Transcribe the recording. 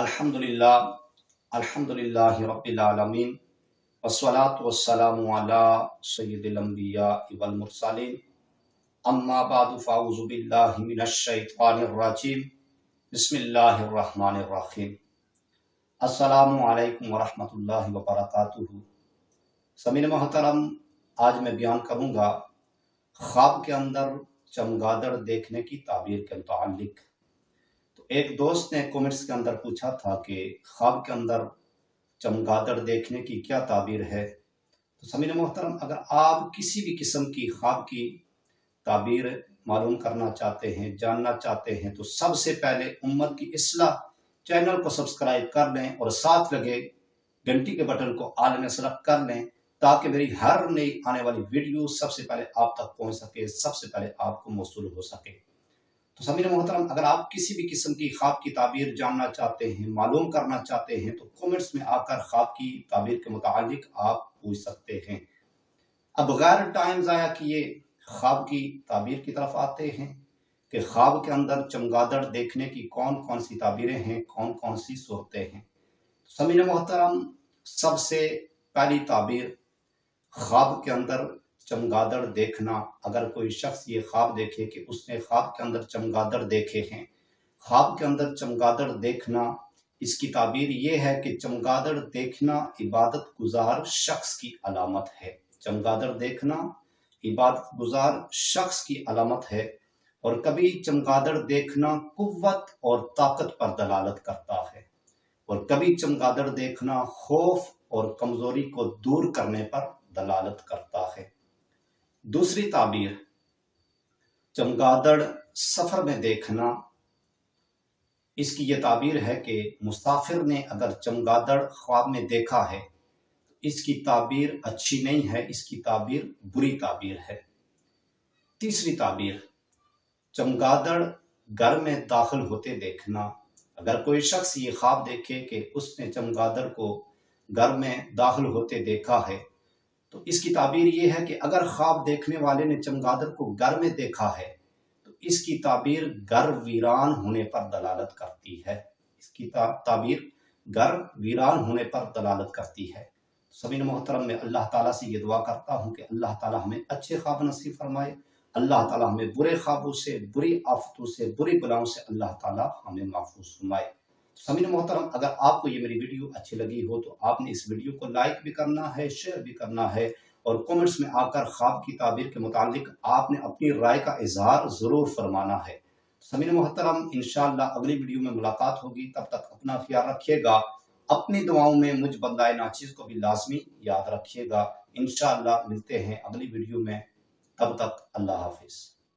अल्हम्दुलिल्लाह अल्हम्दुलिल्लाहि रब्बिल आलमीन वस्सलातु वस्सलामु अला सय्यिदिल अंबिया वल मुरसलीन अम्मा बादु फ़अऊज़ु बिल्लाहि मिनश शैतानिर रजीम बिस्मिल्लाहिर रहमानिर रहीम अस्सलामु अलैकुम व रहमतुल्लाहि व बरकातुहू। समीन मोहतरम, आज मैं बयान करूंगा ख्वाब के अंदर चमगादड़ देखने की ताबीर के मुतालिक। तो एक दोस्त ने कमेंट्स के अंदर पूछा था कि ख्वाब के अंदर चमगादड़ देखने की क्या ताबीर है। तो समीर मोहतरम, अगर आप किसी भी किस्म की ख्वाब की ताबीर मालूम करना चाहते हैं, जानना चाहते हैं, तो सबसे पहले उम्मत की इस्लाह चैनल को सब्सक्राइब कर लें और साथ लगे घंटी के बटन को आल में सेलेक्ट कर लें ताकि मेरी हर नई आने वाली वीडियो सबसे पहले आप तक पहुंच सके, सबसे पहले आपको मौसूल हो सके। तो समीर मोहतरम, अगर आप किसी भी किस्म की ख्वाब की ताबीर जानना चाहते हैं, मालूम करना चाहते हैं, तो कमेंट्स में आकर ख्वाब की ताबीर के मुतालिक आप पूछ सकते हैं। अब गैर टाइम ज़ाया किए ख्वाब की ताबीर की तरफ आते हैं कि ख्वाब के अंदर चमगादड़ देखने की कौन कौन सी ताबीरें हैं, कौन कौन सी सूरतें हैं। समीर मोहतरम, सबसे पहली ताबीर ख्वाब के अंदर चमगादड़ देखना। अगर कोई शख्स ये ख्वाब देखे कि उसने ख्वाब के अंदर चमगादड़ देखे हैं, ख्वाब के अंदर चमगादड़ देखना, इसकी ताबीर ये है कि चमगादड़ देखना इबादत गुजार शख्स की अलामत है। चमगादड़ देखना इबादत गुजार शख्स की अलामत है। और कभी चमगादड़ देखना कुव्वत और ताकत पर दलालत करता है, और कभी चमगादड़ देखना खौफ और कमजोरी को दूर करने पर दलालत करता है। दूसरी ताबीर, चमगादड़ सफर में देखना। इसकी यह ताबीर है कि मुसाफिर ने अगर चमगादड़ ख्वाब में देखा है तो इसकी ताबीर अच्छी नहीं है, इसकी ताबीर बुरी ताबीर है। तीसरी ताबीर, चमगादड़ घर में दाखिल होते देखना। अगर कोई शख्स ये ख्वाब देखे कि उसने चमगादड़ को घर में दाखिल होते देखा है तो इसकी ताबीर ये है कि अगर ख्वाब देखने वाले ने चमगादड़ को घर में देखा है तो इसकी ताबीर घर वीरान होने पर दलालत करती है। इसकी ताबीर घर वीरान होने पर दलालत करती है। समीन मोहतरम, में अल्लाह ताला से ये दुआ करता हूँ कि अल्लाह ताला हमें अच्छे ख्वाब नसीब फरमाए। अल्लाह ताला हमें बुरे ख्वाबों से, बुरी आफतों से, बुरी बलाओं से अल्लाह ताला हमें महफूज फरमाए। समीन मोहतरम, अगर आपको ये मेरी वीडियो अच्छी लगी हो तो आपने इस वीडियो को लाइक भी करना है, शेयर भी करना है, और कमेंट्स में आकर ख्वाब की ताबीर के मुतालिक आपने अपनी राय का इजहार जरूर फरमाना है। समीन मोहतरम, इंशाअल्लाह अगली वीडियो में मुलाकात होगी। तब तक अपना ख्याल रखिएगा। अपनी दुआओं में मुझ बंदाए नाचीज को भी लाजमी याद रखिएगा। इंशाअल्लाह मिलते हैं अगली वीडियो में। तब तक अल्लाह हाफिज।